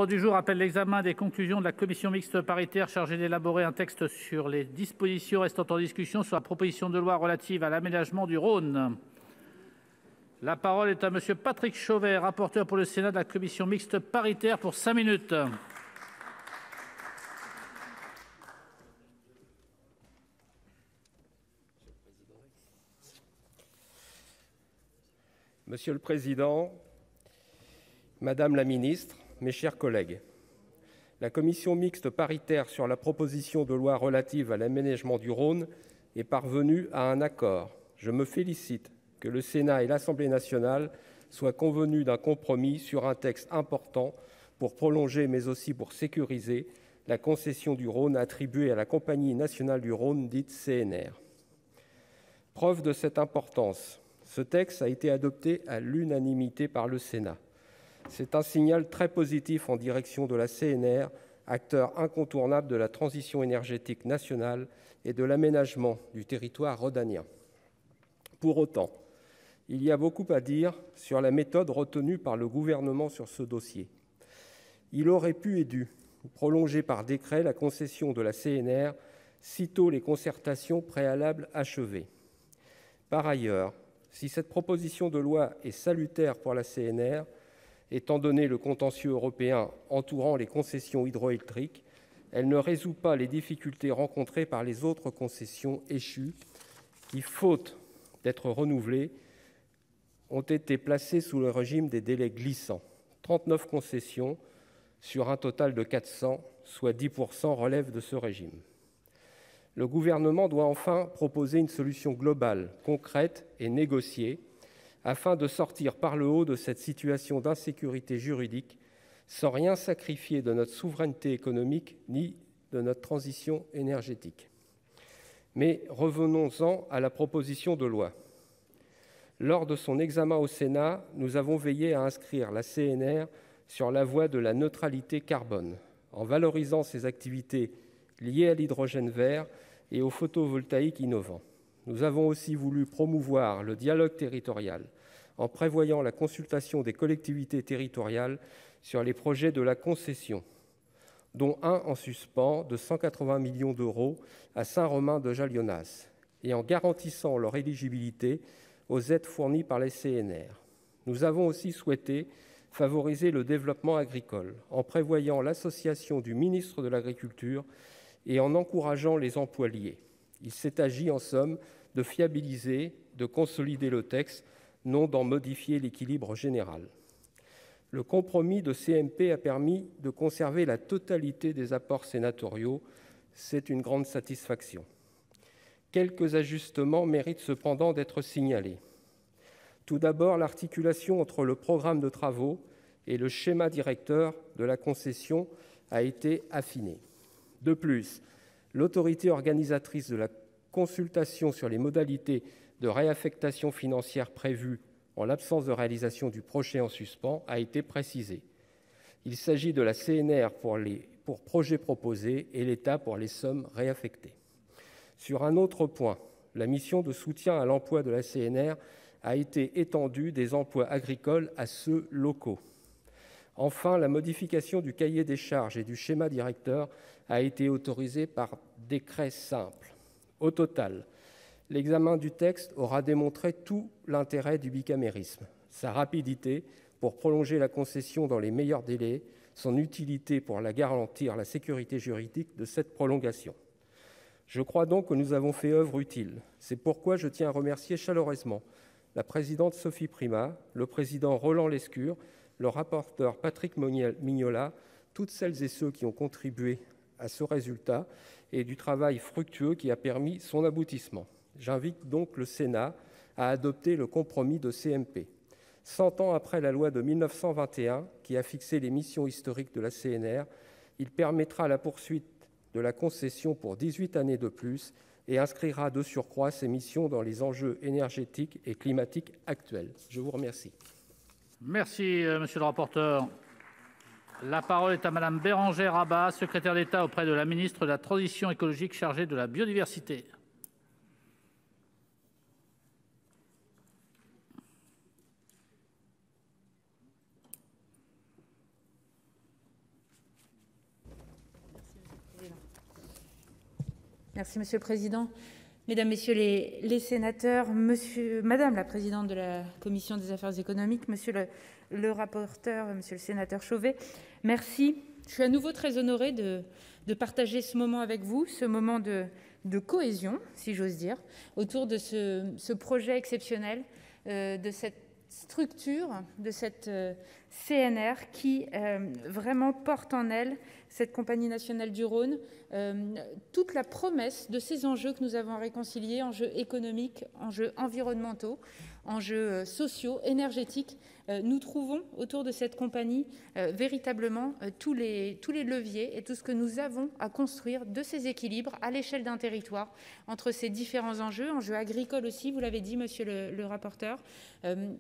L'ordre du jour appelle l'examen des conclusions de la commission mixte paritaire chargée d'élaborer un texte sur les dispositions restant en discussion sur la proposition de loi relative à l'aménagement du Rhône. La parole est à monsieur Patrick Chauvet, rapporteur pour le Sénat de la commission mixte paritaire pour 5 minutes. Monsieur le Président, Madame la Ministre, mes chers collègues, la commission mixte paritaire sur la proposition de loi relative à l'aménagement du Rhône est parvenue à un accord. Je me félicite que le Sénat et l'Assemblée nationale soient convenus d'un compromis sur un texte important pour prolonger, mais aussi pour sécuriser, la concession du Rhône attribuée à la Compagnie nationale du Rhône, dite CNR. Preuve de cette importance, ce texte a été adopté à l'unanimité par le Sénat. C'est un signal très positif en direction de la CNR, acteur incontournable de la transition énergétique nationale et de l'aménagement du territoire rhodanien. Pour autant, il y a beaucoup à dire sur la méthode retenue par le gouvernement sur ce dossier. Il aurait pu et dû prolonger par décret la concession de la CNR sitôt les concertations préalables achevées. Par ailleurs, si cette proposition de loi est salutaire pour la CNR, étant donné le contentieux européen entourant les concessions hydroélectriques, elle ne résout pas les difficultés rencontrées par les autres concessions échues qui, faute d'être renouvelées, ont été placées sous le régime des délais glissants. 39 concessions sur un total de 400, soit 10%, relèvent de ce régime. Le gouvernement doit enfin proposer une solution globale, concrète et négociée, afin de sortir par le haut de cette situation d'insécurité juridique, sans rien sacrifier de notre souveraineté économique ni de notre transition énergétique. Mais revenons-en à la proposition de loi. Lors de son examen au Sénat, nous avons veillé à inscrire la CNR sur la voie de la neutralité carbone, en valorisant ses activités liées à l'hydrogène vert et au photovoltaïque innovant. Nous avons aussi voulu promouvoir le dialogue territorial en prévoyant la consultation des collectivités territoriales sur les projets de la concession, dont un en suspens de 180 millions d'euros à Saint-Romain-de-Jalionnas, et en garantissant leur éligibilité aux aides fournies par les CNR. Nous avons aussi souhaité favoriser le développement agricole en prévoyant l'association du ministre de l'Agriculture et en encourageant les emplois liés. Il s'est agi en somme de fiabiliser, de consolider le texte, non d'en modifier l'équilibre général. Le compromis de CMP a permis de conserver la totalité des apports sénatoriaux. C'est une grande satisfaction. Quelques ajustements méritent cependant d'être signalés. Tout d'abord, l'articulation entre le programme de travaux et le schéma directeur de la concession a été affinée. De plus, l'autorité organisatrice de la consultation sur les modalités de réaffectation financière prévues en l'absence de réalisation du projet en suspens a été précisée. Il s'agit de la CNR pour projets proposés et l'État pour les sommes réaffectées. Sur un autre point, la mission de soutien à l'emploi de la CNR a été étendue des emplois agricoles à ceux locaux. Enfin, la modification du cahier des charges et du schéma directeur a été autorisée par décret simple. Au total, l'examen du texte aura démontré tout l'intérêt du bicamérisme, sa rapidité pour prolonger la concession dans les meilleurs délais, son utilité pour garantir la sécurité juridique de cette prolongation. Je crois donc que nous avons fait œuvre utile. C'est pourquoi je tiens à remercier chaleureusement la présidente Sophie Primas, le président Roland Lescure, le rapporteur Patrick Mignola, toutes celles et ceux qui ont contribué à ce résultat et du travail fructueux qui a permis son aboutissement. J'invite donc le Sénat à adopter le compromis de CMP. 100 ans après la loi de 1921 qui a fixé les missions historiques de la CNR, il permettra la poursuite de la concession pour 18 années de plus et inscrira de surcroît ces missions dans les enjeux énergétiques et climatiques actuels. Je vous remercie. Merci, monsieur le rapporteur. La parole est à madame Bérangère Abba, secrétaire d'État auprès de la ministre de la Transition écologique chargée de la biodiversité. Merci, Monsieur le Président. Mesdames, Messieurs les sénateurs, Madame la Présidente de la Commission des Affaires économiques, Monsieur le rapporteur, Monsieur le sénateur Chauvet, merci. Je suis à nouveau très honorée de partager ce moment avec vous, ce moment de cohésion, si j'ose dire, autour de ce projet exceptionnel, de cette structure, de cette CNR qui vraiment porte en elle, cette Compagnie nationale du Rhône, toute la promesse de ces enjeux que nous avons à réconcilier, enjeux économiques, enjeux environnementaux, enjeux sociaux, énergétiques. Nous trouvons autour de cette compagnie véritablement tous les leviers et tout ce que nous avons à construire de ces équilibres à l'échelle d'un territoire entre ces différents enjeux agricoles aussi, vous l'avez dit, monsieur le rapporteur,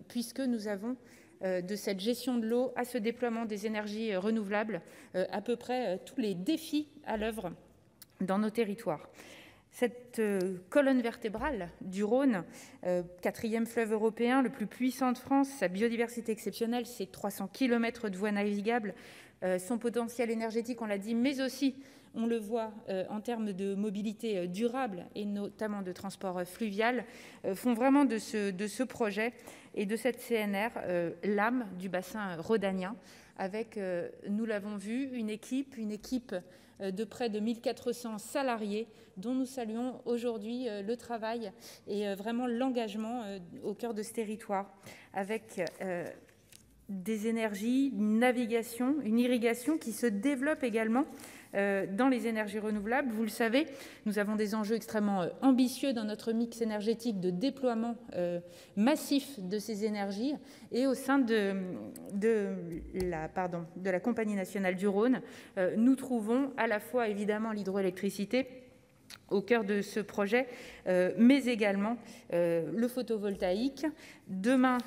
puisque nous avons de cette gestion de l'eau à ce déploiement des énergies renouvelables, à peu près tous les défis à l'œuvre dans nos territoires. Cette colonne vertébrale du Rhône, quatrième fleuve européen, le plus puissant de France, sa biodiversité exceptionnelle, ses 300 km de voies navigables, son potentiel énergétique, on l'a dit, mais aussi, on le voit en termes de mobilité durable et notamment de transport fluvial, font vraiment de ce projet et de cette CNR l'âme du bassin rhodanien, avec, nous l'avons vu, une équipe de près de 1400 salariés dont nous saluons aujourd'hui le travail et vraiment l'engagement au cœur de ce territoire, avec des énergies, une navigation, une irrigation qui se développe également dans les énergies renouvelables. Vous le savez, nous avons des enjeux extrêmement ambitieux dans notre mix énergétique de déploiement massif de ces énergies. Et au sein de la Compagnie nationale du Rhône, nous trouvons à la fois évidemment l'hydroélectricité au cœur de ce projet, mais également le photovoltaïque. Demain,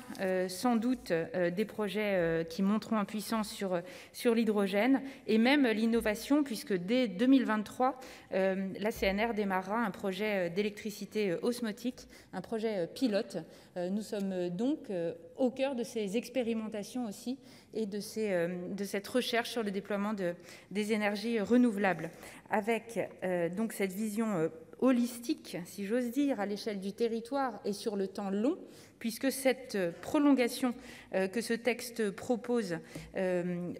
sans doute, des projets qui monteront en puissance sur l'hydrogène et même l'innovation, puisque dès 2023, la CNR démarrera un projet d'électricité osmotique, un projet pilote. Nous sommes donc au cœur de ces expérimentations aussi et de cette recherche sur le déploiement des énergies renouvelables, avec donc cette vision holistique, si j'ose dire, à l'échelle du territoire et sur le temps long, puisque cette prolongation que ce texte propose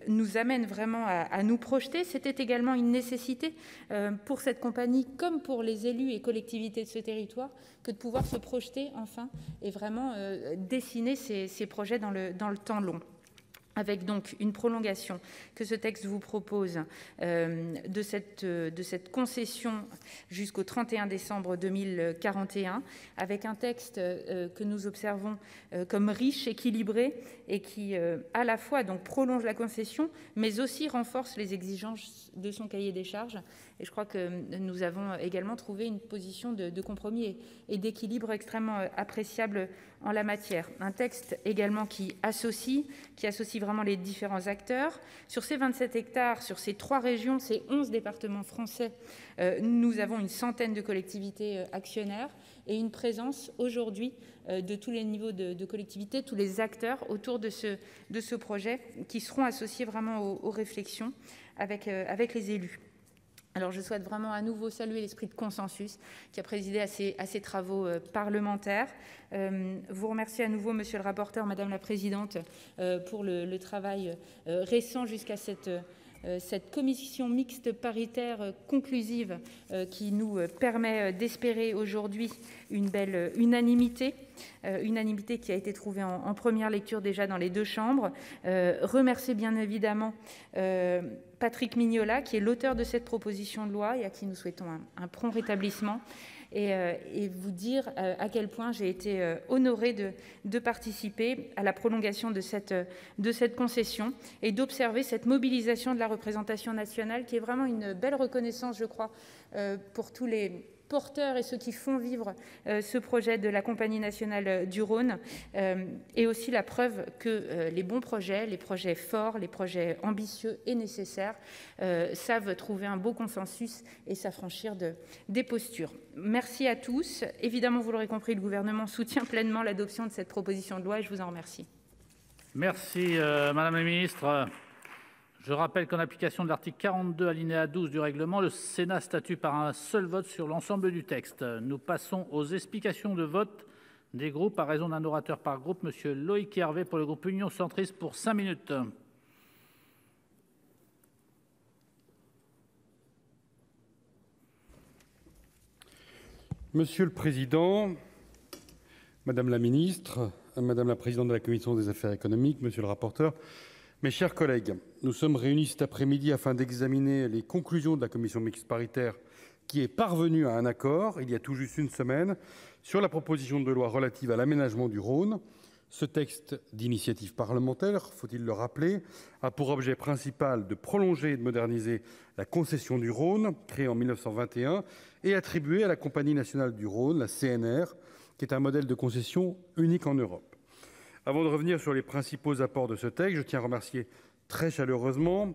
nous amène vraiment à nous projeter. C'était également une nécessité pour cette compagnie, comme pour les élus et collectivités de ce territoire, que de pouvoir se projeter enfin et vraiment dessiner ces projets dans le temps long. Avec donc une prolongation que ce texte vous propose de cette concession jusqu'au 31 décembre 2041, avec un texte que nous observons comme riche, équilibré, et qui à la fois donc prolonge la concession, mais aussi renforce les exigences de son cahier des charges. Et je crois que nous avons également trouvé une position de compromis et d'équilibre extrêmement appréciable en la matière. Un texte également qui associe vraiment les différents acteurs. Sur ces 27 hectares, sur ces 3 régions, ces 11 départements français, nous avons une centaine de collectivités actionnaires et une présence aujourd'hui de tous les niveaux de collectivités, tous les acteurs autour de ce projet qui seront associés vraiment aux réflexions avec les élus. Alors, je souhaite vraiment à nouveau saluer l'esprit de consensus qui a présidé à ces travaux parlementaires. Vous remercier à nouveau, monsieur le rapporteur, madame la présidente, pour le travail récent jusqu'à cette commission mixte paritaire conclusive qui nous permet d'espérer aujourd'hui une belle unanimité qui a été trouvée en première lecture déjà dans les 2 chambres. Remercier bien évidemment Patrick Mignola, qui est l'auteur de cette proposition de loi et à qui nous souhaitons un prompt rétablissement. Et vous dire à quel point j'ai été honorée de participer à la prolongation de cette concession et d'observer cette mobilisation de la représentation nationale qui est vraiment une belle reconnaissance, je crois, pour tous les porteurs et ceux qui font vivre ce projet de la Compagnie nationale du Rhône, et aussi la preuve que les bons projets, les projets forts, les projets ambitieux et nécessaires savent trouver un beau consensus et s'affranchir des postures. Merci à tous. Évidemment, vous l'aurez compris, le gouvernement soutient pleinement l'adoption de cette proposition de loi et je vous en remercie. Merci, Madame la Ministre. Je rappelle qu'en application de l'article 42 alinéa 12 du règlement, le Sénat statue par un seul vote sur l'ensemble du texte. Nous passons aux explications de vote des groupes à raison d'un orateur par groupe. Monsieur Loïc Hervé pour le groupe Union centriste pour 5 minutes. Monsieur le Président, Madame la Ministre, Madame la Présidente de la Commission des Affaires économiques, Monsieur le rapporteur, mes chers collègues, nous sommes réunis cet après-midi afin d'examiner les conclusions de la Commission mixte paritaire qui est parvenue à un accord, il y a tout juste une semaine, sur la proposition de loi relative à l'aménagement du Rhône. Ce texte d'initiative parlementaire, faut-il le rappeler, a pour objet principal de prolonger et de moderniser la concession du Rhône, créée en 1921, et attribuée à la Compagnie nationale du Rhône, la CNR, qui est un modèle de concession unique en Europe. Avant de revenir sur les principaux apports de ce texte, je tiens à remercier très chaleureusement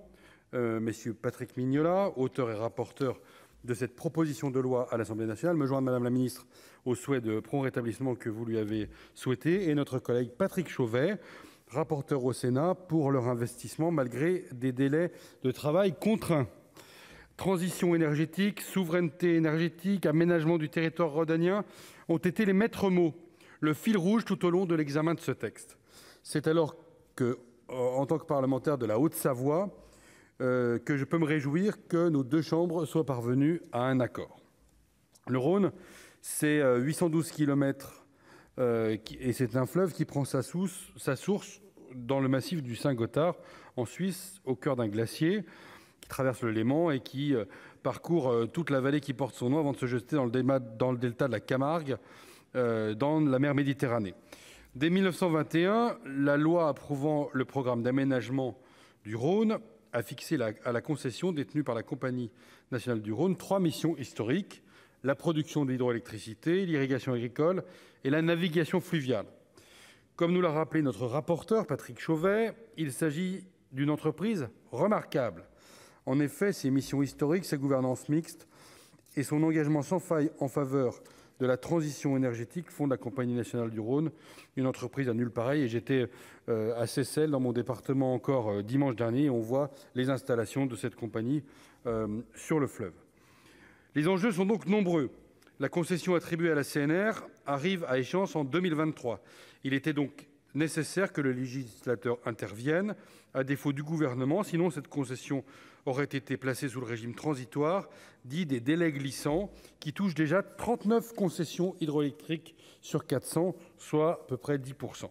messieurs Patrick Mignola, auteur et rapporteur de cette proposition de loi à l'Assemblée nationale, me joindre Madame la Ministre au souhait de prompt rétablissement que vous lui avez souhaité, et notre collègue Patrick Chauvet, rapporteur au Sénat, pour leur investissement malgré des délais de travail contraints. Transition énergétique, souveraineté énergétique, aménagement du territoire rhodanien ont été les maîtres mots, le fil rouge tout au long de l'examen de ce texte. C'est alors que, en tant que parlementaire de la Haute-Savoie, que je peux me réjouir que nos deux chambres soient parvenues à un accord. Le Rhône, c'est 812 km et c'est un fleuve qui prend sa source dans le massif du Saint-Gothard, en Suisse, au cœur d'un glacier qui traverse le Léman et qui parcourt toute la vallée qui porte son nom avant de se jeter dans le delta de la Camargue, dans la mer Méditerranée. Dès 1921, la loi approuvant le programme d'aménagement du Rhône a fixé à la concession détenue par la Compagnie nationale du Rhône 3 missions historiques: la production de l'hydroélectricité, l'irrigation agricole et la navigation fluviale. Comme nous l'a rappelé notre rapporteur Patrick Chauvet, il s'agit d'une entreprise remarquable. En effet, ses missions historiques, sa gouvernance mixte et son engagement sans faille en faveur de la transition énergétique font de la Compagnie nationale du Rhône une entreprise à nulle pareille. Et j'étais à Seyssel, dans mon département, encore dimanche dernier, et on voit les installations de cette compagnie sur le fleuve. Les enjeux sont donc nombreux. La concession attribuée à la CNR arrive à échéance en 2023. Il était donc nécessaire que le législateur intervienne, à défaut du gouvernement, sinon cette concession aurait été placée sous le régime transitoire, dit des délais glissants, qui touche déjà 39 concessions hydroélectriques sur 400, soit à peu près 10%.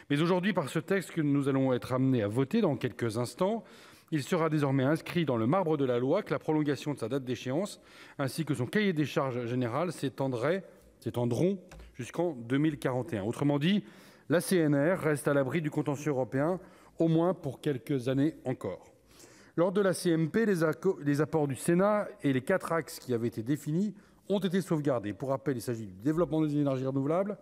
Mais aujourd'hui, par ce texte que nous allons être amenés à voter dans quelques instants, il sera désormais inscrit dans le marbre de la loi que la prolongation de sa date d'échéance, ainsi que son cahier des charges général, s'étendront jusqu'en 2041. Autrement dit, la CNR reste à l'abri du contentieux européen, au moins pour quelques années encore. Lors de la CMP, les apports du Sénat et les 4 axes qui avaient été définis ont été sauvegardés. Pour rappel, il s'agit du développement des énergies renouvelables,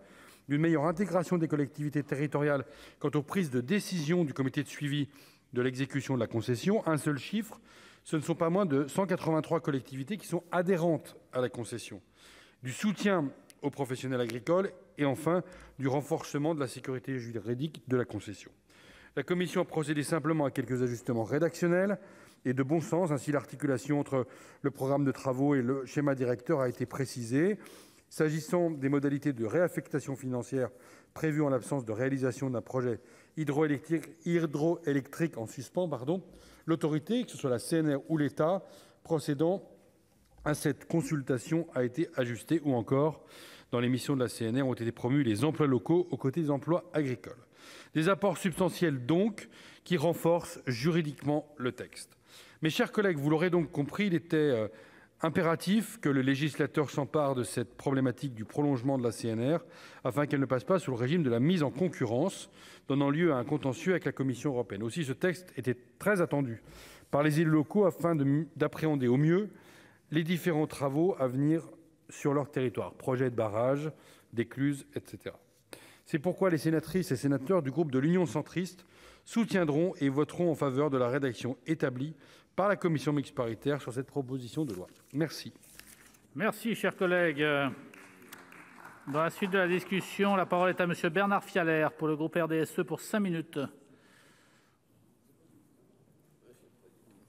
d'une meilleure intégration des collectivités territoriales quant aux prises de décision du comité de suivi de l'exécution de la concession. Un seul chiffre, ce ne sont pas moins de 183 collectivités qui sont adhérentes à la concession. Du soutien aux professionnels agricoles et enfin du renforcement de la sécurité juridique de la concession. La Commission a procédé simplement à quelques ajustements rédactionnels et de bon sens. Ainsi, l'articulation entre le programme de travaux et le schéma directeur a été précisée. S'agissant des modalités de réaffectation financière prévues en l'absence de réalisation d'un projet hydroélectrique en suspens, l'autorité, que ce soit la CNR ou l'État, procédant à cette consultation a été ajustée, ou encore, dans les missions de la CNR ont été promus les emplois locaux aux côtés des emplois agricoles. Des apports substantiels donc qui renforcent juridiquement le texte. Mes chers collègues, vous l'aurez donc compris, il était impératif que le législateur s'empare de cette problématique du prolongement de la CNR afin qu'elle ne passe pas sous le régime de la mise en concurrence, donnant lieu à un contentieux avec la Commission européenne. Aussi, ce texte était très attendu par les élus locaux afin d'appréhender au mieux les différents travaux à venir sur leur territoire, projets de barrages, d'écluses, etc. C'est pourquoi les sénatrices et sénateurs du groupe de l'Union centriste soutiendront et voteront en faveur de la rédaction établie par la commission mixte paritaire sur cette proposition de loi. Merci. Merci, chers collègues. Dans la suite de la discussion, la parole est à monsieur Bernard Fialaire pour le groupe RDSE pour 5 minutes.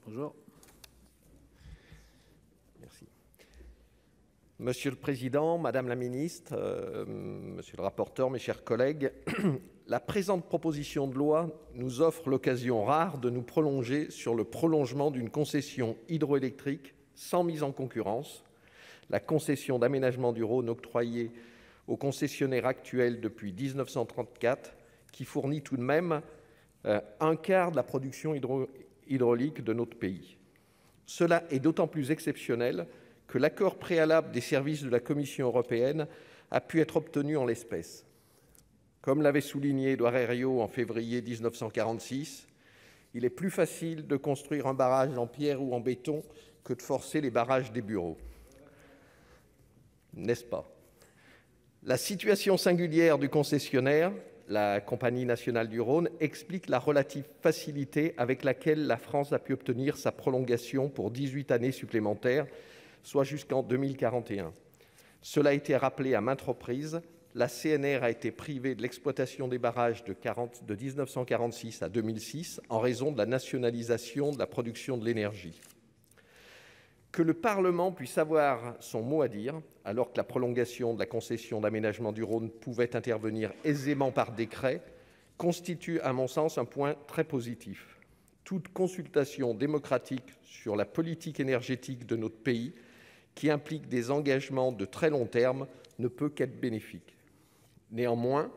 Bonjour. Merci. Monsieur le Président, Madame la Ministre, Monsieur le rapporteur, mes chers collègues, la présente proposition de loi nous offre l'occasion rare de nous prolonger sur le prolongement d'une concession hydroélectrique sans mise en concurrence, la concession d'aménagement du Rhône octroyée au concessionnaire actuel depuis 1934, qui fournit tout de même un quart de la production hydraulique de notre pays. Cela est d'autant plus exceptionnel que l'accord préalable des services de la Commission européenne a pu être obtenu en l'espèce. Comme l'avait souligné Édouard Herriot en février 1946, il est plus facile de construire un barrage en pierre ou en béton que de forcer les barrages des bureaux. N'est-ce pas? La situation singulière du concessionnaire, la Compagnie nationale du Rhône, explique la relative facilité avec laquelle la France a pu obtenir sa prolongation pour 18 années supplémentaires, soit jusqu'en 2041. Cela a été rappelé à maintes reprises, la CNR a été privée de l'exploitation des barrages de 1946 à 2006 en raison de la nationalisation de la production de l'énergie. Que le Parlement puisse avoir son mot à dire, alors que la prolongation de la concession d'aménagement du Rhône pouvait intervenir aisément par décret, constitue à mon sens un point très positif. Toute consultation démocratique sur la politique énergétique de notre pays, qui implique des engagements de très long terme, ne peut qu'être bénéfique. Néanmoins,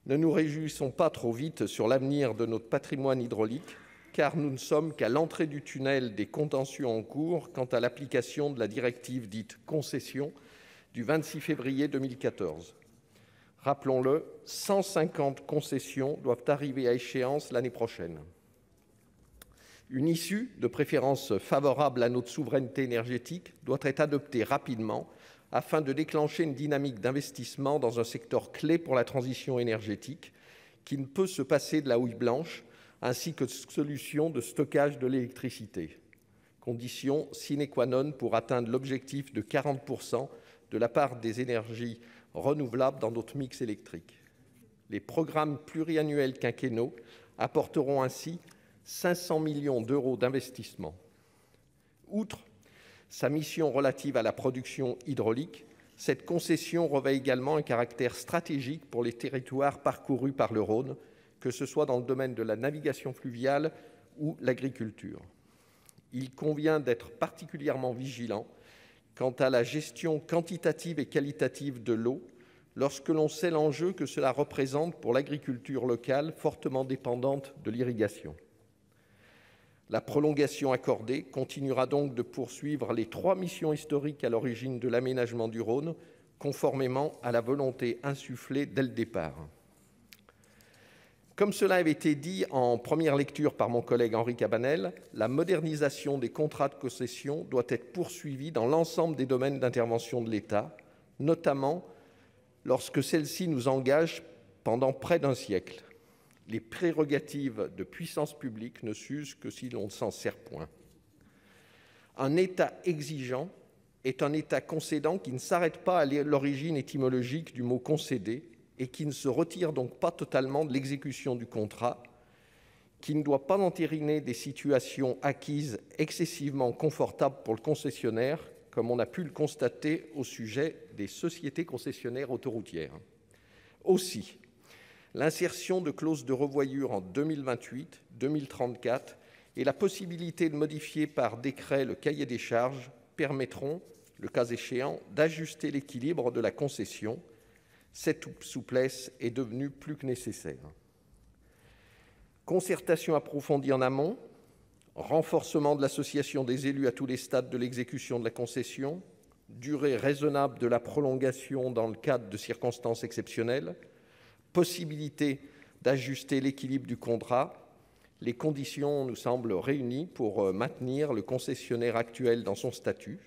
ne nous réjouissons pas trop vite sur l'avenir de notre patrimoine hydraulique, car nous ne sommes qu'à l'entrée du tunnel des contentieux en cours quant à l'application de la directive dite concession du 26 février 2014. Rappelons-le, 150 concessions doivent arriver à échéance l'année prochaine. Une issue, de préférence favorable à notre souveraineté énergétique, doit être adoptée rapidement afin de déclencher une dynamique d'investissement dans un secteur clé pour la transition énergétique qui ne peut se passer de la houille blanche ainsi que de solutions de stockage de l'électricité, condition sine qua non pour atteindre l'objectif de 40% de la part des énergies renouvelables dans notre mix électrique. Les programmes pluriannuels quinquennaux apporteront ainsi 500 millions d'euros d'investissement. Outre sa mission relative à la production hydraulique, cette concession revêt également un caractère stratégique pour les territoires parcourus par le Rhône, que ce soit dans le domaine de la navigation fluviale ou l'agriculture. Il convient d'être particulièrement vigilant quant à la gestion quantitative et qualitative de l'eau, lorsque l'on sait l'enjeu que cela représente pour l'agriculture locale fortement dépendante de l'irrigation. La prolongation accordée continuera donc de poursuivre les 3 missions historiques à l'origine de l'aménagement du Rhône, conformément à la volonté insufflée dès le départ. Comme cela avait été dit en première lecture par mon collègue Henri Cabanel, la modernisation des contrats de concession doit être poursuivie dans l'ensemble des domaines d'intervention de l'État, notamment lorsque celle-ci nous engage pendant près d'un siècle. Les prérogatives de puissance publique ne s'usent que si l'on ne s'en sert point. Un État exigeant est un État concédant qui ne s'arrête pas à l'origine étymologique du mot concéder et qui ne se retire donc pas totalement de l'exécution du contrat, qui ne doit pas entériner des situations acquises excessivement confortables pour le concessionnaire, comme on a pu le constater au sujet des sociétés concessionnaires autoroutières. Aussi, l'insertion de clauses de revoyure en 2028, 2034 et la possibilité de modifier par décret le cahier des charges permettront, le cas échéant, d'ajuster l'équilibre de la concession. Cette souplesse est devenue plus que nécessaire. Concertation approfondie en amont, renforcement de l'association des élus à tous les stades de l'exécution de la concession, durée raisonnable de la prolongation dans le cadre de circonstances exceptionnelles, possibilité d'ajuster l'équilibre du contrat, les conditions nous semblent réunies pour maintenir le concessionnaire actuel dans son statut.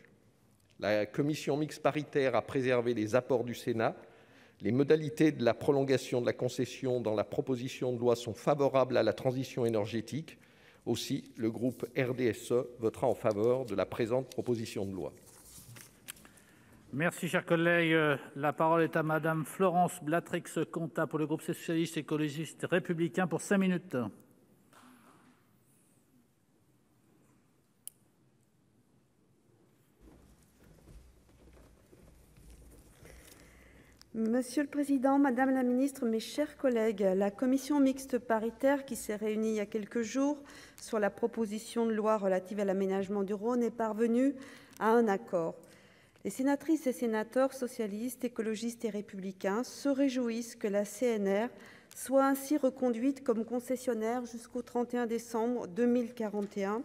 La commission mixte paritaire a préservé les apports du Sénat. Les modalités de la prolongation de la concession dans la proposition de loi sont favorables à la transition énergétique. Aussi, le groupe RDSE votera en faveur de la présente proposition de loi. Merci, cher collègue. La parole est à Madame Florence Blatrix-Contat pour le groupe socialiste, écologiste, républicain pour 5 minutes. Monsieur le président, madame la ministre, mes chers collègues, la commission mixte paritaire qui s'est réunie il y a quelques jours sur la proposition de loi relative à l'aménagement du Rhône est parvenue à un accord. Les sénatrices et sénateurs socialistes, écologistes et républicains se réjouissent que la CNR soit ainsi reconduite comme concessionnaire jusqu'au 31 décembre 2041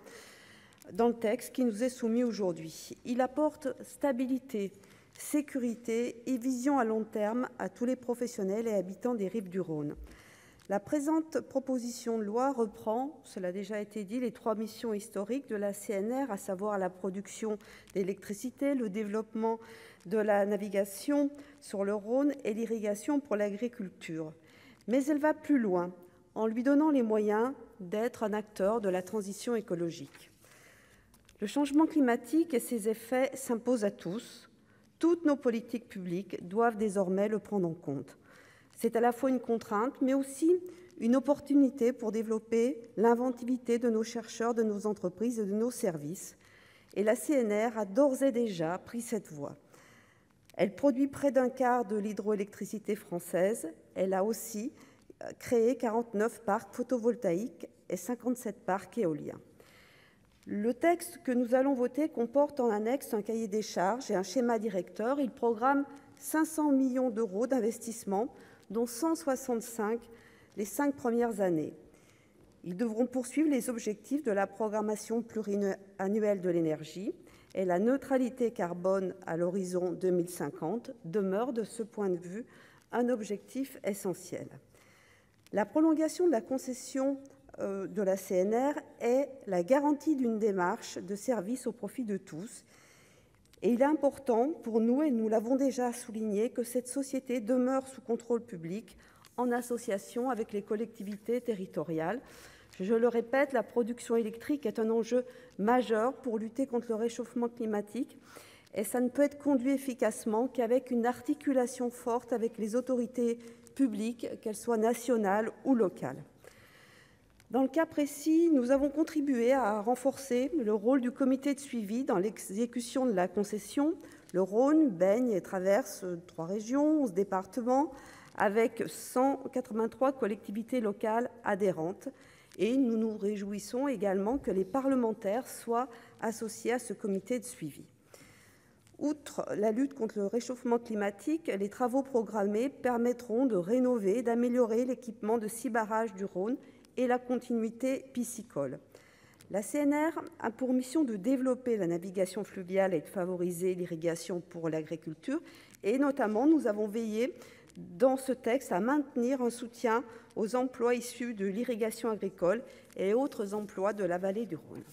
dans le texte qui nous est soumis aujourd'hui. Il apporte stabilité, sécurité et vision à long terme à tous les professionnels et habitants des rives du Rhône. La présente proposition de loi reprend, cela a déjà été dit, les 3 missions historiques de la CNR, à savoir la production d'électricité, le développement de la navigation sur le Rhône et l'irrigation pour l'agriculture. Mais elle va plus loin, en lui donnant les moyens d'être un acteur de la transition écologique. Le changement climatique et ses effets s'imposent à tous. Toutes nos politiques publiques doivent désormais le prendre en compte. C'est à la fois une contrainte, mais aussi une opportunité pour développer l'inventivité de nos chercheurs, de nos entreprises et de nos services. Et la CNR a d'ores et déjà pris cette voie. Elle produit près d'un quart de l'hydroélectricité française. Elle a aussi créé 49 parcs photovoltaïques et 57 parcs éoliens. Le texte que nous allons voter comporte en annexe un cahier des charges et un schéma directeur. Il programme 500 millions d'euros d'investissement, dont 165 les 5 premières années. Ils devront poursuivre les objectifs de la programmation pluriannuelle de l'énergie et la neutralité carbone à l'horizon 2050 demeure de ce point de vue un objectif essentiel. La prolongation de la concession de la CNR est la garantie d'une démarche de service au profit de tous. Et il est important pour nous, et nous l'avons déjà souligné, que cette société demeure sous contrôle public en association avec les collectivités territoriales. Je le répète, la production électrique est un enjeu majeur pour lutter contre le réchauffement climatique et ça ne peut être conduit efficacement qu'avec une articulation forte avec les autorités publiques, qu'elles soient nationales ou locales. Dans le cas précis, nous avons contribué à renforcer le rôle du comité de suivi dans l'exécution de la concession. Le Rhône baigne et traverse 3 régions, 11 départements, avec 183 collectivités locales adhérentes. Et nous nous réjouissons également que les parlementaires soient associés à ce comité de suivi. Outre la lutte contre le réchauffement climatique, les travaux programmés permettront de rénover et d'améliorer l'équipement de 6 barrages du Rhône et la continuité piscicole. La CNR a pour mission de développer la navigation fluviale et de favoriser l'irrigation pour l'agriculture. Et notamment, nous avons veillé dans ce texte à maintenir un soutien aux emplois issus de l'irrigation agricole et autres emplois de la vallée du Rhône.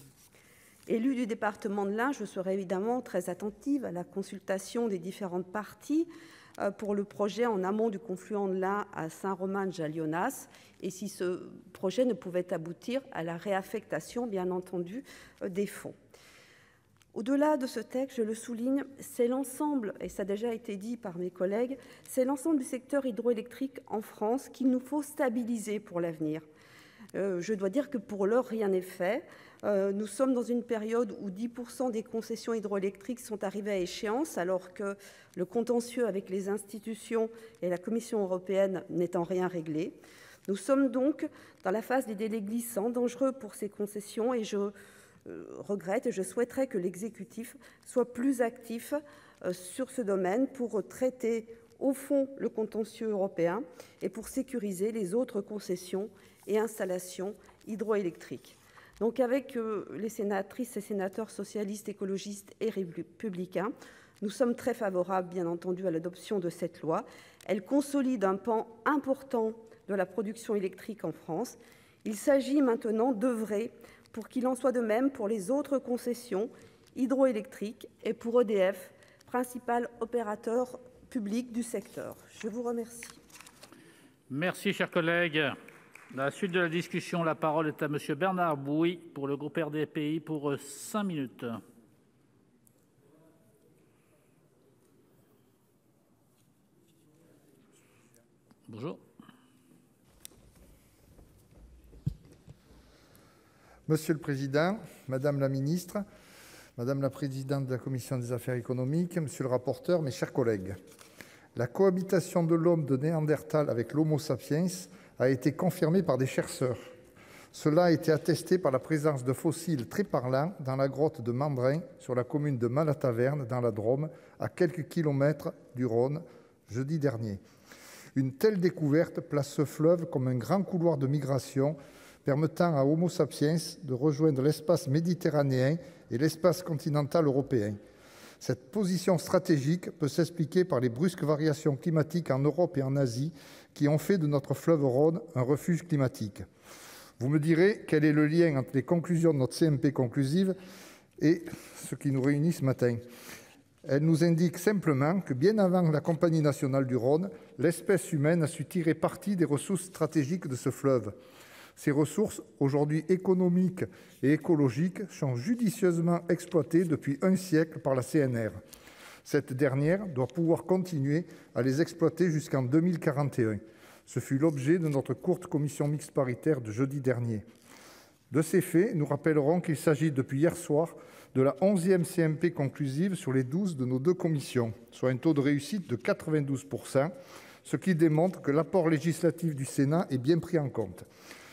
Élue du département de l'Ain, je serai évidemment très attentive à la consultation des différentes parties pour le projet en amont du confluent de l'Ain à Saint-Romain-de-Jalionnas et si ce projet ne pouvait aboutir à la réaffectation, bien entendu, des fonds. Au-delà de ce texte, je le souligne, c'est l'ensemble, et ça a déjà été dit par mes collègues, c'est l'ensemble du secteur hydroélectrique en France qu'il nous faut stabiliser pour l'avenir. Je dois dire que pour l'heure, rien n'est fait. Nous sommes dans une période où 10% des concessions hydroélectriques sont arrivées à échéance, alors que le contentieux avec les institutions et la Commission européenne n'est en rien réglé. Nous sommes donc dans la phase des délais glissants, dangereux pour ces concessions, et je regrette et je souhaiterais que l'exécutif soit plus actif sur ce domaine pour traiter au fond le contentieux européen et pour sécuriser les autres concessions et installations hydroélectriques. Donc avec les sénatrices et sénateurs socialistes, écologistes et républicains, nous sommes très favorables, bien entendu, à l'adoption de cette loi. Elle consolide un pan important de la production électrique en France. Il s'agit maintenant d'œuvrer pour qu'il en soit de même pour les autres concessions hydroélectriques et pour EDF, principal opérateur public du secteur. Je vous remercie. Merci, chers collègues. Dans la suite de la discussion, la parole est à Monsieur Bernard Bouy pour le groupe RDPI pour 5 minutes. Bonjour. Monsieur le Président, Madame la Ministre, Madame la Présidente de la Commission des Affaires économiques, Monsieur le rapporteur, mes chers collègues. La cohabitation de l'homme de Néandertal avec l'Homo sapiens a été confirmée par des chercheurs. Cela a été attesté par la présence de fossiles très parlants dans la grotte de Mandrin, sur la commune de Malataverne, dans la Drôme, à quelques kilomètres du Rhône, jeudi dernier. Une telle découverte place ce fleuve comme un grand couloir de migration permettant à Homo sapiens de rejoindre l'espace méditerranéen et l'espace continental européen. Cette position stratégique peut s'expliquer par les brusques variations climatiques en Europe et en Asie qui ont fait de notre fleuve Rhône un refuge climatique. Vous me direz quel est le lien entre les conclusions de notre CMP conclusive et ce qui nous réunit ce matin. Elle nous indique simplement que bien avant la Compagnie nationale du Rhône, l'espèce humaine a su tirer parti des ressources stratégiques de ce fleuve. Ces ressources, aujourd'hui économiques et écologiques, sont judicieusement exploitées depuis un siècle par la CNR. Cette dernière doit pouvoir continuer à les exploiter jusqu'en 2041. Ce fut l'objet de notre courte commission mixte paritaire de jeudi dernier. De ces faits, nous rappellerons qu'il s'agit depuis hier soir de la 11e CMP conclusive sur les 12 de nos deux commissions, soit un taux de réussite de 92%, ce qui démontre que l'apport législatif du Sénat est bien pris en compte.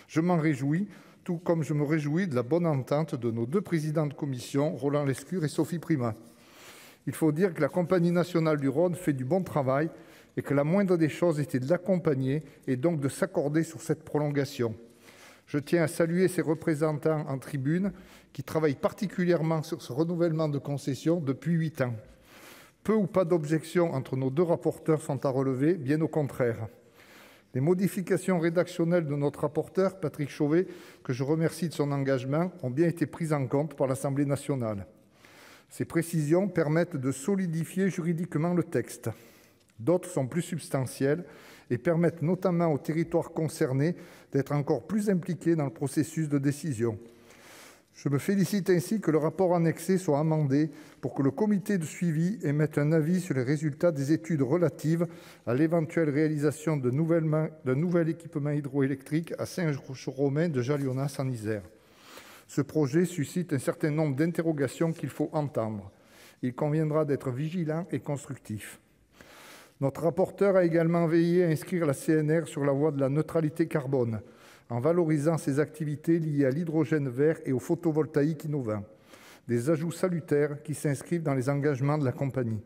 Je m'en réjouis, tout comme je me réjouis de la bonne entente de nos deux présidents de commission, Roland Lescure et Sophie Primas. Il faut dire que la Compagnie nationale du Rhône fait du bon travail et que la moindre des choses était de l'accompagner et donc de s'accorder sur cette prolongation. Je tiens à saluer ses représentants en tribune qui travaillent particulièrement sur ce renouvellement de concession depuis 8 ans. Peu ou pas d'objections entre nos deux rapporteurs sont à relever, bien au contraire. Les modifications rédactionnelles de notre rapporteur, Patrick Chauvet, que je remercie de son engagement, ont bien été prises en compte par l'Assemblée nationale. Ces précisions permettent de solidifier juridiquement le texte. D'autres sont plus substantielles et permettent notamment aux territoires concernés d'être encore plus impliqués dans le processus de décision. Je me félicite ainsi que le rapport annexé soit amendé pour que le comité de suivi émette un avis sur les résultats des études relatives à l'éventuelle réalisation d'un nouvel équipement hydroélectrique à Saint-Romain de Jalionas en Isère. Ce projet suscite un certain nombre d'interrogations qu'il faut entendre. Il conviendra d'être vigilant et constructif. Notre rapporteur a également veillé à inscrire la CNR sur la voie de la neutralité carbone, en valorisant ses activités liées à l'hydrogène vert et au photovoltaïque innovant. Des ajouts salutaires qui s'inscrivent dans les engagements de la compagnie.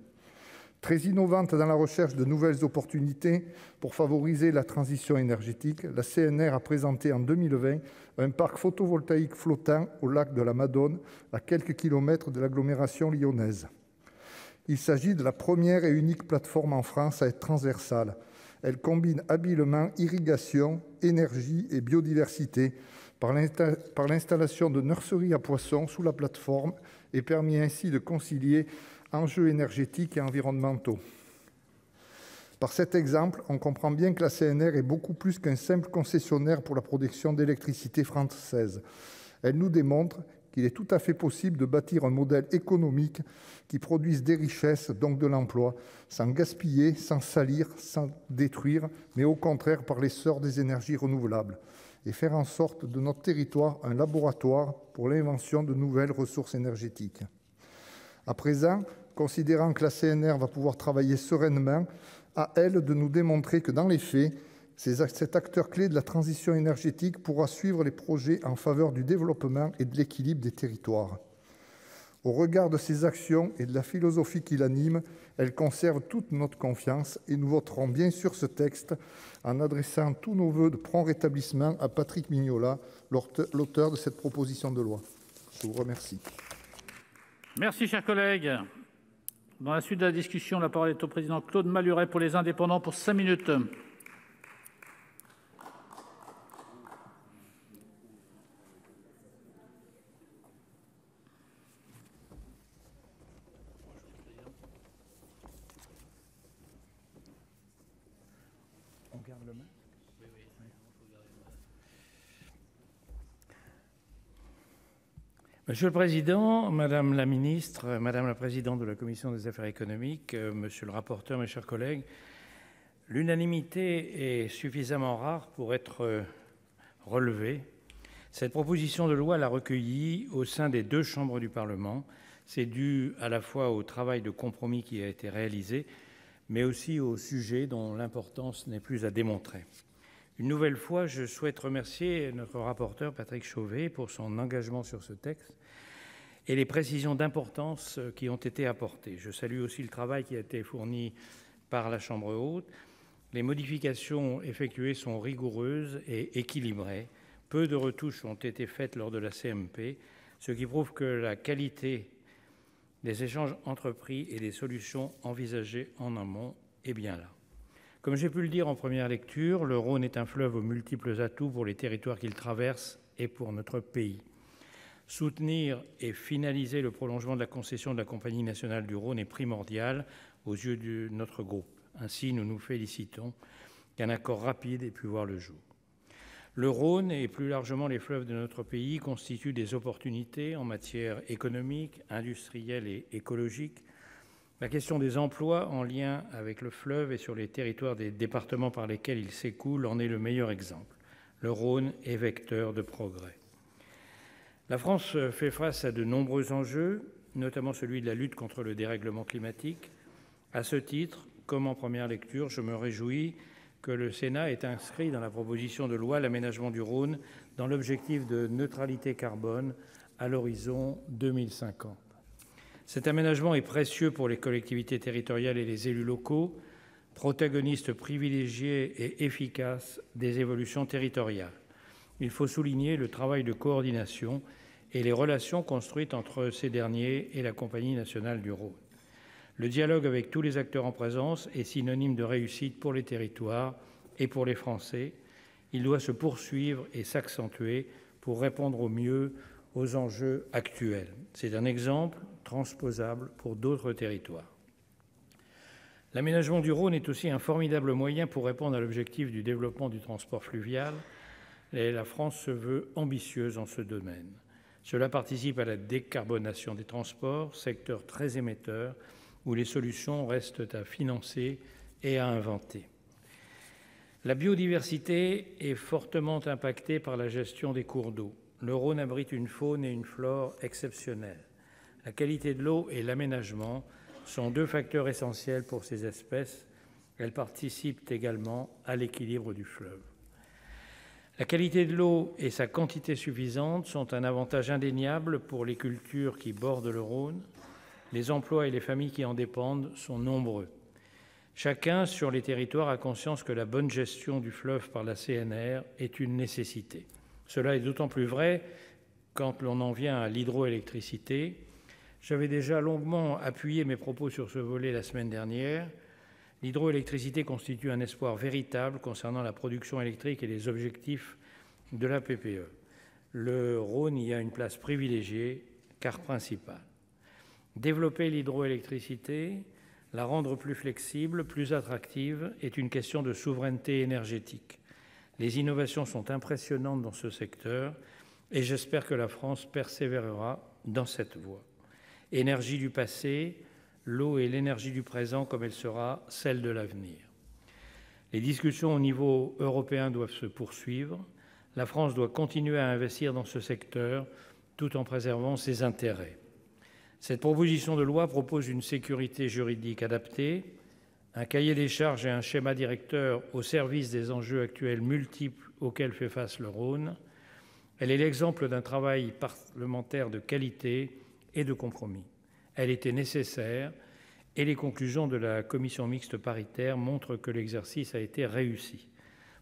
Très innovante dans la recherche de nouvelles opportunités pour favoriser la transition énergétique, la CNR a présenté en 2020 un parc photovoltaïque flottant au lac de la Madone, à quelques kilomètres de l'agglomération lyonnaise. Il s'agit de la première et unique plateforme en France à être transversale. Elle combine habilement irrigation, énergie et biodiversité par l'installation de nurseries à poissons sous la plateforme et permet ainsi de concilier enjeux énergétiques et environnementaux. Par cet exemple, on comprend bien que la CNR est beaucoup plus qu'un simple concessionnaire pour la production d'électricité française. Elle nous démontre qu'il est tout à fait possible de bâtir un modèle économique qui produise des richesses, donc de l'emploi, sans gaspiller, sans salir, sans détruire, mais au contraire par l'essor des énergies renouvelables, et faire en sorte de notre territoire un laboratoire pour l'invention de nouvelles ressources énergétiques. À présent, considérant que la CNR va pouvoir travailler sereinement, à elle de nous démontrer que dans les faits, cet acteur clé de la transition énergétique pourra suivre les projets en faveur du développement et de l'équilibre des territoires. Au regard de ses actions et de la philosophie qui l'anime, elle conserve toute notre confiance et nous voterons bien sûr ce texte en adressant tous nos vœux de prompt rétablissement à Patrick Mignola, l'auteur de cette proposition de loi. Je vous remercie. Merci, chers collègues. Dans la suite de la discussion, la parole est au président Claude Malhuret pour les Indépendants pour 5 minutes. Monsieur le Président, Madame la Ministre, Madame la Présidente de la Commission des Affaires économiques, Monsieur le rapporteur, mes chers collègues, l'unanimité est suffisamment rare pour être relevée. Cette proposition de loi l'a recueillie au sein des deux chambres du Parlement. C'est dû à la fois au travail de compromis qui a été réalisé, mais aussi aux sujets dont l'importance n'est plus à démontrer. Une nouvelle fois, je souhaite remercier notre rapporteur Patrick Chauvet pour son engagement sur ce texte et les précisions d'importance qui ont été apportées. Je salue aussi le travail qui a été fourni par la Chambre haute. Les modifications effectuées sont rigoureuses et équilibrées. Peu de retouches ont été faites lors de la CMP, ce qui prouve que la qualité des échanges entrepris et des solutions envisagées en amont est bien là. Comme j'ai pu le dire en première lecture, le Rhône est un fleuve aux multiples atouts pour les territoires qu'il traverse et pour notre pays. Soutenir et finaliser le prolongement de la concession de la Compagnie nationale du Rhône est primordial aux yeux de notre groupe. Ainsi, nous nous félicitons qu'un accord rapide ait pu voir le jour. Le Rhône et plus largement les fleuves de notre pays constituent des opportunités en matière économique, industrielle et écologique. La question des emplois en lien avec le fleuve et sur les territoires des départements par lesquels il s'écoule en est le meilleur exemple. Le Rhône est vecteur de progrès. La France fait face à de nombreux enjeux, notamment celui de la lutte contre le dérèglement climatique. À ce titre, comme en première lecture, je me réjouis que le Sénat ait inscrit dans la proposition de loi l'aménagement du Rhône dans l'objectif de neutralité carbone à l'horizon 2050. Cet aménagement est précieux pour les collectivités territoriales et les élus locaux, protagonistes privilégiés et efficaces des évolutions territoriales. Il faut souligner le travail de coordination et les relations construites entre ces derniers et la Compagnie nationale du Rhône. Le dialogue avec tous les acteurs en présence est synonyme de réussite pour les territoires et pour les Français. Il doit se poursuivre et s'accentuer pour répondre au mieux aux enjeux actuels. C'est un exemple transposable pour d'autres territoires. L'aménagement du Rhône est aussi un formidable moyen pour répondre à l'objectif du développement du transport fluvial. Et la France se veut ambitieuse en ce domaine. Cela participe à la décarbonation des transports, secteur très émetteur, où les solutions restent à financer et à inventer. La biodiversité est fortement impactée par la gestion des cours d'eau. Le Rhône abrite une faune et une flore exceptionnelles. La qualité de l'eau et l'aménagement sont deux facteurs essentiels pour ces espèces. Elles participent également à l'équilibre du fleuve. La qualité de l'eau et sa quantité suffisante sont un avantage indéniable pour les cultures qui bordent le Rhône. Les emplois et les familles qui en dépendent sont nombreux. Chacun sur les territoires a conscience que la bonne gestion du fleuve par la CNR est une nécessité. Cela est d'autant plus vrai quand l'on en vient à l'hydroélectricité. J'avais déjà longuement appuyé mes propos sur ce volet la semaine dernière. L'hydroélectricité constitue un espoir véritable concernant la production électrique et les objectifs de la PPE. Le Rhône y a une place privilégiée, car principale. Développer l'hydroélectricité, la rendre plus flexible, plus attractive, est une question de souveraineté énergétique. Les innovations sont impressionnantes dans ce secteur et j'espère que la France persévérera dans cette voie. Énergie du passé, l'eau est l'énergie du présent comme elle sera celle de l'avenir. Les discussions au niveau européen doivent se poursuivre. La France doit continuer à investir dans ce secteur tout en préservant ses intérêts. Cette proposition de loi propose une sécurité juridique adaptée, un cahier des charges et un schéma directeur au service des enjeux actuels multiples auxquels fait face le Rhône. Elle est l'exemple d'un travail parlementaire de qualité et de compromis. Elle était nécessaire et les conclusions de la commission mixte paritaire montrent que l'exercice a été réussi.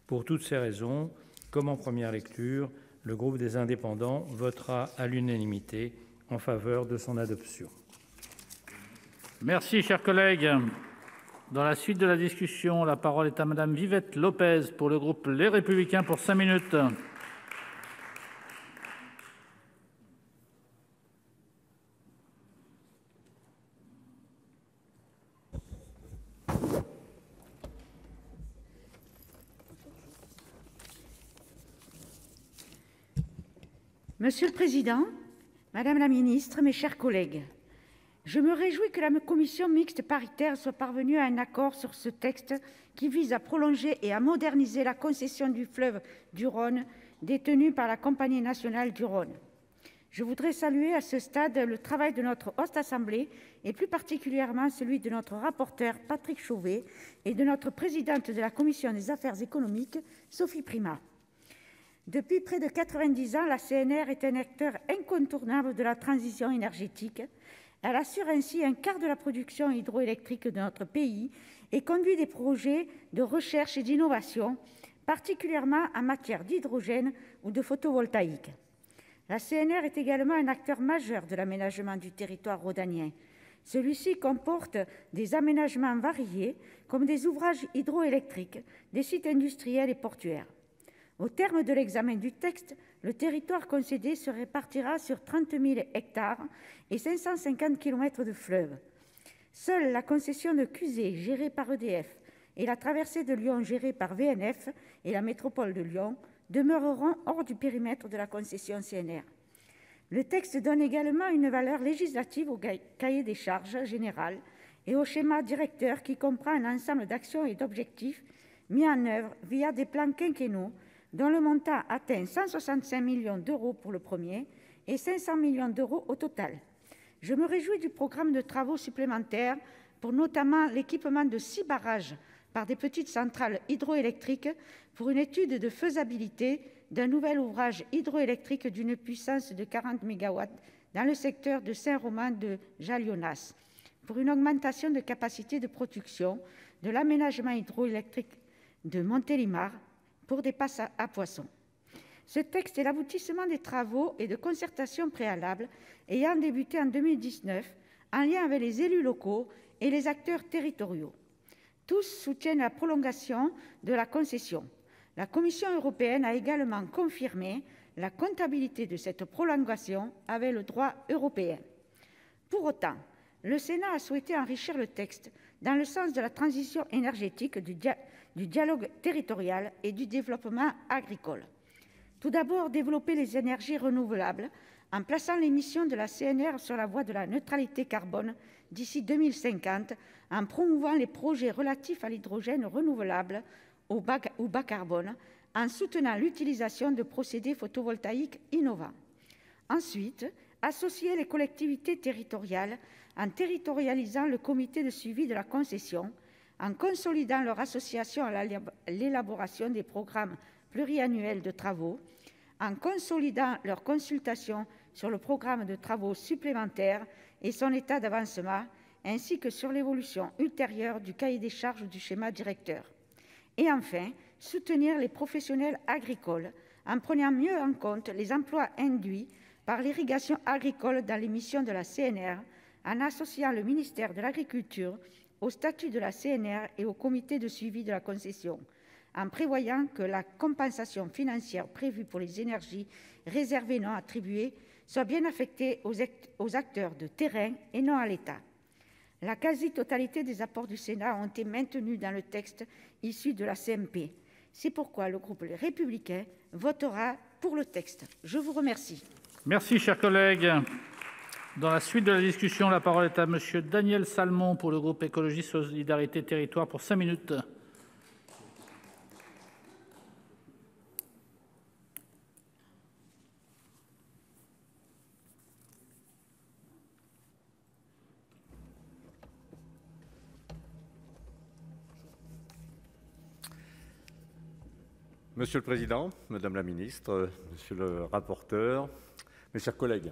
Pour toutes ces raisons, comme en première lecture, le groupe des Indépendants votera à l'unanimité en faveur de son adoption. Merci, chers collègues. Dans la suite de la discussion, la parole est à Madame Vivette Lopez pour le groupe Les Républicains pour 5 minutes. Monsieur le Président, Madame la Ministre, mes chers collègues, je me réjouis que la commission mixte paritaire soit parvenue à un accord sur ce texte qui vise à prolonger et à moderniser la concession du fleuve du Rhône détenue par la Compagnie nationale du Rhône. Je voudrais saluer à ce stade le travail de notre Haute Assemblée et plus particulièrement celui de notre rapporteur Patrick Chauvet et de notre présidente de la Commission des affaires économiques, Sophie Primas. Depuis près de 90 ans, la CNR est un acteur incontournable de la transition énergétique. Elle assure ainsi un quart de la production hydroélectrique de notre pays et conduit des projets de recherche et d'innovation, particulièrement en matière d'hydrogène ou de photovoltaïque. La CNR est également un acteur majeur de l'aménagement du territoire rhodanien. Celui-ci comporte des aménagements variés, comme des ouvrages hydroélectriques, des sites industriels et portuaires. Au terme de l'examen du texte, le territoire concédé se répartira sur 30 000 hectares et 550 km de fleuves. Seule la concession de Cusée, gérée par EDF, et la traversée de Lyon, gérée par VNF et la métropole de Lyon, demeureront hors du périmètre de la concession CNR. Le texte donne également une valeur législative au cahier des charges général et au schéma directeur qui comprend un ensemble d'actions et d'objectifs mis en œuvre via des plans quinquennaux dont le montant atteint 165 millions d'euros pour le premier et 500 millions d'euros au total. Je me réjouis du programme de travaux supplémentaires pour notamment l'équipement de 6 barrages par des petites centrales hydroélectriques pour une étude de faisabilité d'un nouvel ouvrage hydroélectrique d'une puissance de 40 MW dans le secteur de Saint-Romain de Jalionas, pour une augmentation de capacité de production de l'aménagement hydroélectrique de Montélimar pour des passes à poissons. Ce texte est l'aboutissement des travaux et de concertations préalables ayant débuté en 2019 en lien avec les élus locaux et les acteurs territoriaux. Tous soutiennent la prolongation de la concession. La Commission européenne a également confirmé la compatibilité de cette prolongation avec le droit européen. Pour autant, le Sénat a souhaité enrichir le texte dans le sens de la transition énergétique, du dialogue territorial et du développement agricole. Tout d'abord, développer les énergies renouvelables en plaçant l'émission de la CNR sur la voie de la neutralité carbone d'ici 2050, en promouvant les projets relatifs à l'hydrogène renouvelable au bas carbone, en soutenant l'utilisation de procédés photovoltaïques innovants. Ensuite, associer les collectivités territoriales en territorialisant le comité de suivi de la concession, en consolidant leur association à l'élaboration des programmes pluriannuels de travaux, en consolidant leur consultation sur le programme de travaux supplémentaires et son état d'avancement, ainsi que sur l'évolution ultérieure du cahier des charges du schéma directeur. Et enfin, soutenir les professionnels agricoles en prenant mieux en compte les emplois induits par l'irrigation agricole dans les missions de la CNR, en associant le ministère de l'Agriculture au statut de la CNR et au comité de suivi de la concession, en prévoyant que la compensation financière prévue pour les énergies réservées non attribuées soit bien affectée aux acteurs de terrain et non à l'État. La quasi-totalité des apports du Sénat ont été maintenus dans le texte issu de la CMP. C'est pourquoi le groupe Les Républicains votera pour le texte. Je vous remercie. Merci, chers collègues. Dans la suite de la discussion, la parole est à monsieur Daniel Salmon pour le groupe Écologie Solidarité Territoire pour 5 minutes. Monsieur le Président, Madame la Ministre, Monsieur le rapporteur, mes chers collègues,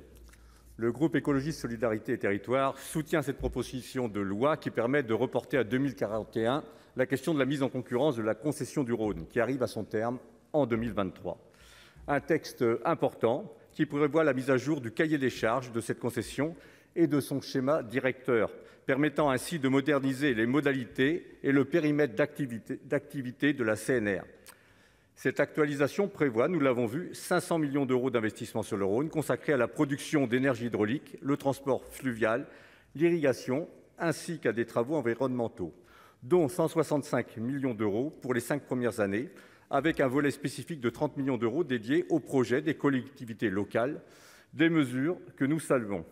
le groupe Écologie Solidarité et Territoires soutient cette proposition de loi qui permet de reporter à 2041 la question de la mise en concurrence de la concession du Rhône, qui arrive à son terme en 2023. Un texte important qui prévoit la mise à jour du cahier des charges de cette concession et de son schéma directeur, permettant ainsi de moderniser les modalités et le périmètre d'activité de la CNR. Cette actualisation prévoit, nous l'avons vu, 500 millions d'euros d'investissement sur le Rhône consacrés à la production d'énergie hydraulique, le transport fluvial, l'irrigation, ainsi qu'à des travaux environnementaux, dont 165 millions d'euros pour les 5 premières années, avec un volet spécifique de 30 millions d'euros dédié aux projets des collectivités locales, des mesures que nous saluons.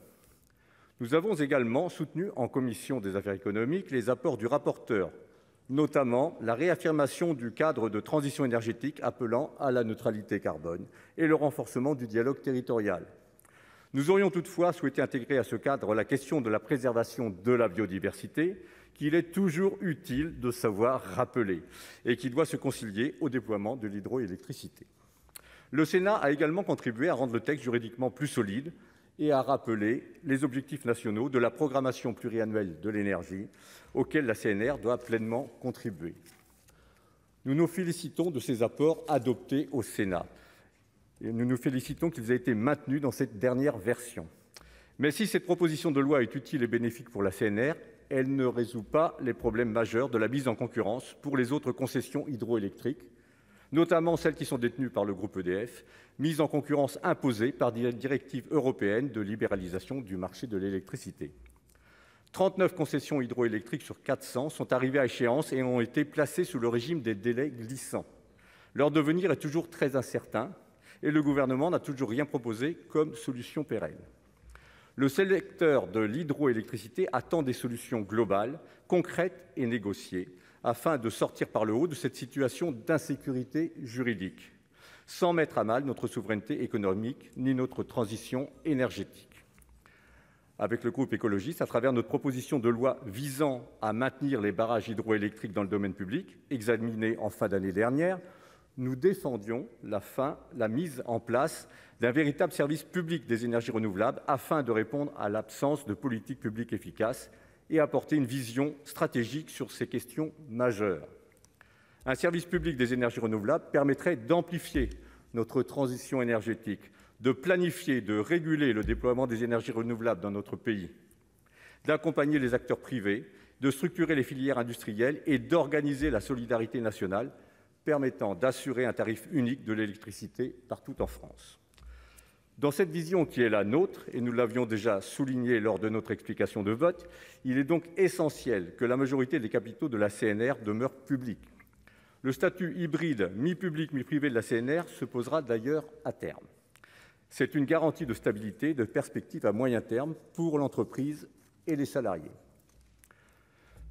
Nous avons également soutenu en commission des affaires économiques les apports du rapporteur, notamment la réaffirmation du cadre de transition énergétique appelant à la neutralité carbone et le renforcement du dialogue territorial. Nous aurions toutefois souhaité intégrer à ce cadre la question de la préservation de la biodiversité, qu'il est toujours utile de savoir rappeler et qui doit se concilier au déploiement de l'hydroélectricité. Le Sénat a également contribué à rendre le texte juridiquement plus solide et à rappeler les objectifs nationaux de la programmation pluriannuelle de l'énergie, auxquels la CNR doit pleinement contribuer. Nous nous félicitons de ces apports adoptés au Sénat. Et nous nous félicitons qu'ils aient été maintenus dans cette dernière version. Mais si cette proposition de loi est utile et bénéfique pour la CNR, elle ne résout pas les problèmes majeurs de la mise en concurrence pour les autres concessions hydroélectriques, notamment celles qui sont détenues par le groupe EDF, mise en concurrence imposée par des directives européennes de libéralisation du marché de l'électricité. 39 concessions hydroélectriques sur 400 sont arrivées à échéance et ont été placées sous le régime des délais glissants. Leur devenir est toujours très incertain et le gouvernement n'a toujours rien proposé comme solution pérenne. Le secteur de l'hydroélectricité attend des solutions globales, concrètes et négociées, afin de sortir par le haut de cette situation d'insécurité juridique, sans mettre à mal notre souveraineté économique ni notre transition énergétique. Avec le groupe écologiste, à travers notre proposition de loi visant à maintenir les barrages hydroélectriques dans le domaine public, examinée en fin d'année dernière, nous défendions la mise en place d'un véritable service public des énergies renouvelables afin de répondre à l'absence de politique publique efficace et apporter une vision stratégique sur ces questions majeures. Un service public des énergies renouvelables permettrait d'amplifier notre transition énergétique, de planifier, de réguler le déploiement des énergies renouvelables dans notre pays, d'accompagner les acteurs privés, de structurer les filières industrielles et d'organiser la solidarité nationale permettant d'assurer un tarif unique de l'électricité partout en France. Dans cette vision qui est la nôtre, et nous l'avions déjà souligné lors de notre explication de vote, il est donc essentiel que la majorité des capitaux de la CNR demeure publique. Le statut hybride mi-public, mi-privé de la CNR se posera d'ailleurs à terme. C'est une garantie de stabilité, de perspective à moyen terme pour l'entreprise et les salariés.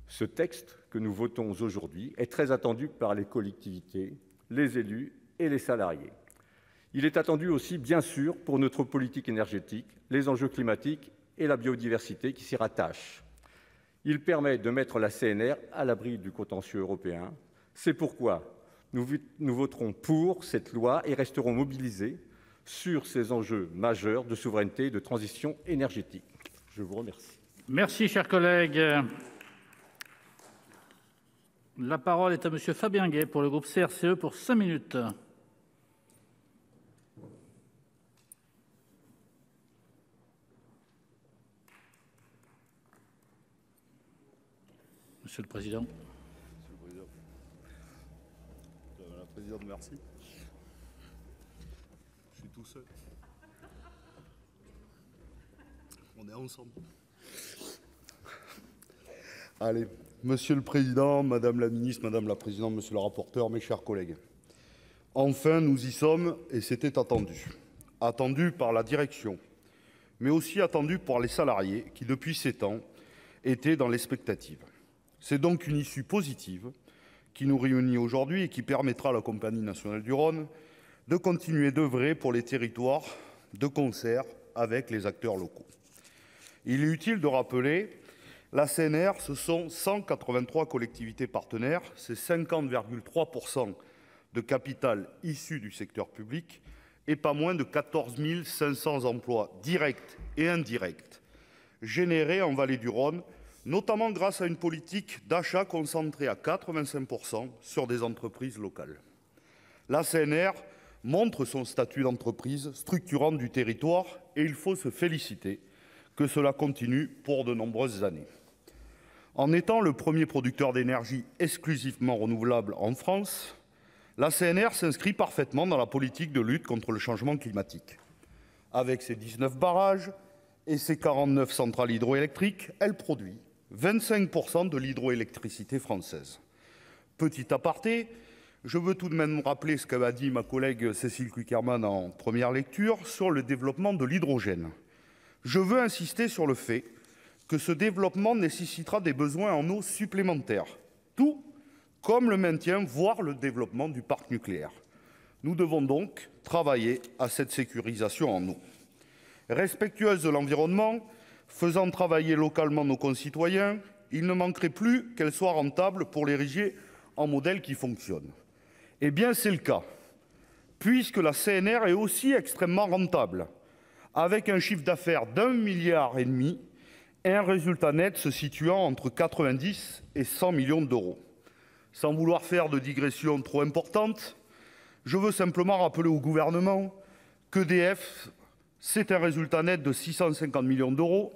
Ce texte que nous votons aujourd'hui est très attendu par les collectivités, les élus et les salariés. Il est attendu aussi, bien sûr, pour notre politique énergétique, les enjeux climatiques et la biodiversité qui s'y rattachent. Il permet de mettre la CNR à l'abri du contentieux européen. C'est pourquoi nous voterons pour cette loi et resterons mobilisés sur ces enjeux majeurs de souveraineté et de transition énergétique. Je vous remercie. Merci, chers collègues. La parole est à monsieur Fabien Gay pour le groupe CRCE pour 5 minutes. Monsieur le Président. Madame la Présidente, merci. Je suis tout seul. On est ensemble. Allez, Monsieur le Président, Madame la Ministre, Madame la Présidente, Monsieur le rapporteur, mes chers collègues. Enfin, nous y sommes et c'était attendu. Attendu par la direction, mais aussi attendu par les salariés qui, depuis 7 ans, étaient dans l'expectative. C'est donc une issue positive qui nous réunit aujourd'hui et qui permettra à la Compagnie nationale du Rhône de continuer d'œuvrer pour les territoires de concert avec les acteurs locaux. Il est utile de rappeler, la CNR, ce sont 183 collectivités partenaires, c'est 50,3% de capital issu du secteur public et pas moins de 14 500 emplois directs et indirects générés en Vallée du Rhône, notamment grâce à une politique d'achat concentrée à 85% sur des entreprises locales. La CNR montre son statut d'entreprise structurante du territoire et il faut se féliciter que cela continue pour de nombreuses années. En étant le premier producteur d'énergie exclusivement renouvelable en France, la CNR s'inscrit parfaitement dans la politique de lutte contre le changement climatique. Avec ses 19 barrages et ses 49 centrales hydroélectriques, elle produit 25% de l'hydroélectricité française. Petit aparté, je veux tout de même rappeler ce qu'a dit ma collègue Cécile Cukierman en première lecture sur le développement de l'hydrogène. Je veux insister sur le fait que ce développement nécessitera des besoins en eau supplémentaires, tout comme le maintien, voire le développement du parc nucléaire. Nous devons donc travailler à cette sécurisation en eau. Respectueuse de l'environnement, faisant travailler localement nos concitoyens, il ne manquerait plus qu'elle soit rentable pour l'ériger en modèle qui fonctionne. Eh bien, c'est le cas, puisque la CNR est aussi extrêmement rentable, avec un chiffre d'affaires d'1,5 milliard et un résultat net se situant entre 90 et 100 millions d'euros. Sans vouloir faire de digression trop importante, je veux simplement rappeler au gouvernement qu'EDF, c'est un résultat net de 650 millions d'euros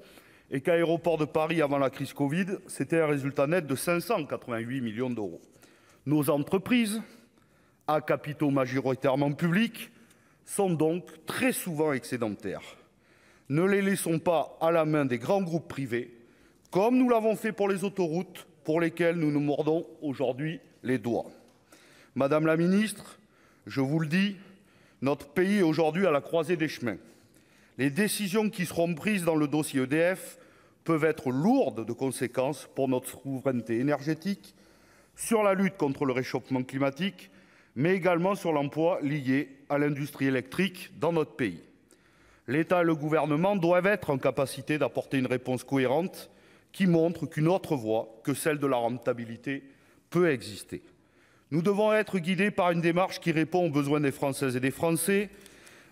et qu'Aéroports de Paris, avant la crise Covid, c'était un résultat net de 588 millions d'euros. Nos entreprises, à capitaux majoritairement publics, sont donc très souvent excédentaires. Ne les laissons pas à la main des grands groupes privés, comme nous l'avons fait pour les autoroutes, pour lesquelles nous nous mordons aujourd'hui les doigts. Madame la ministre, je vous le dis, notre pays est aujourd'hui à la croisée des chemins. Les décisions qui seront prises dans le dossier EDF peuvent être lourdes de conséquences pour notre souveraineté énergétique, sur la lutte contre le réchauffement climatique, mais également sur l'emploi lié à l'industrie électrique dans notre pays. L'État et le gouvernement doivent être en capacité d'apporter une réponse cohérente qui montre qu'une autre voie que celle de la rentabilité peut exister. Nous devons être guidés par une démarche qui répond aux besoins des Françaises et des Français,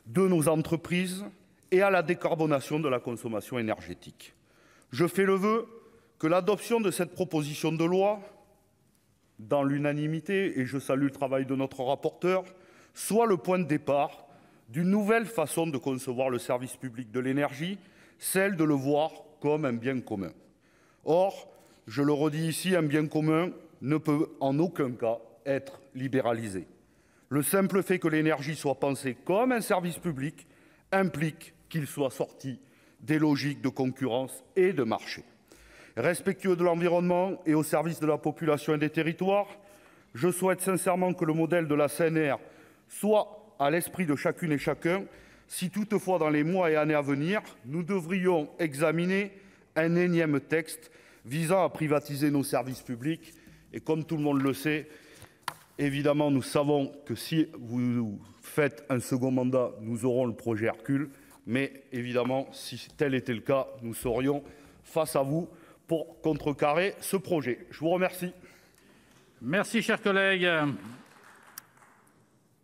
de nos entreprises et à la décarbonation de la consommation énergétique. Je fais le vœu que l'adoption de cette proposition de loi, dans l'unanimité, et je salue le travail de notre rapporteur, soit le point de départ d'une nouvelle façon de concevoir le service public de l'énergie, celle de le voir comme un bien commun. Or, je le redis ici, un bien commun ne peut en aucun cas être libéralisé. Le simple fait que l'énergie soit pensée comme un service public implique qu'il soit sorti des logiques de concurrence et de marché. Respectueux de l'environnement et au service de la population et des territoires, je souhaite sincèrement que le modèle de la CNR soit à l'esprit de chacune et chacun, si toutefois dans les mois et années à venir, nous devrions examiner un énième texte visant à privatiser nos services publics. Et comme tout le monde le sait, évidemment, nous savons que si vous faites un second mandat, nous aurons le projet Hercule. Mais évidemment, si tel était le cas, nous serions face à vous pour contrecarrer ce projet. Je vous remercie. Merci, chers collègues.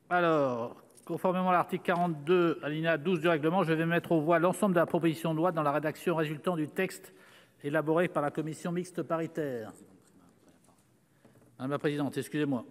Alors, conformément à l'article 42, alinéa 12 du règlement, je vais mettre aux voix l'ensemble de la proposition de loi dans la rédaction résultant du texte élaboré par la commission mixte paritaire. Madame la présidente, excusez-moi.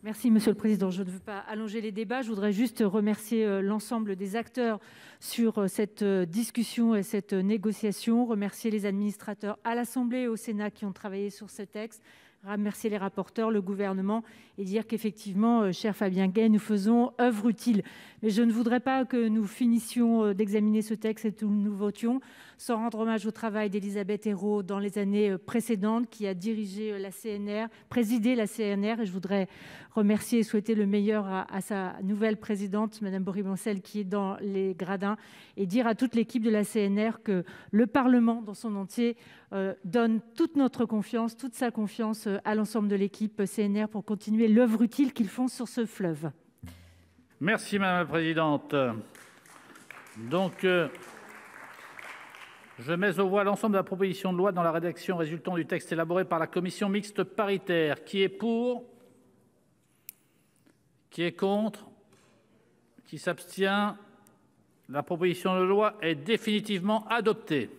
Merci, Monsieur le Président. Je ne veux pas allonger les débats. Je voudrais juste remercier l'ensemble des acteurs sur cette discussion et cette négociation, remercier les administrateurs à l'Assemblée et au Sénat qui ont travaillé sur ce texte, remercier les rapporteurs, le gouvernement et dire qu'effectivement, cher Fabien Gay, nous faisons œuvre utile. Mais je ne voudrais pas que nous finissions d'examiner ce texte et que nous votions sans rendre hommage au travail d'Elisabeth Ayrault dans les années précédentes, qui a dirigé la CNR, présidé la CNR, et je voudrais remercier et souhaiter le meilleur à sa nouvelle présidente, Madame Bory-Boncel, qui est dans les gradins, et dire à toute l'équipe de la CNR que le Parlement dans son entier donne toute notre confiance, toute sa confiance à l'ensemble de l'équipe CNR pour continuer l'œuvre utile qu'ils font sur ce fleuve. Merci Madame la Présidente. Donc, je mets aux voix l'ensemble de la proposition de loi dans la rédaction résultant du texte élaboré par la commission mixte paritaire. Qui est pour? Qui est contre? Qui s'abstient? La proposition de loi est définitivement adoptée.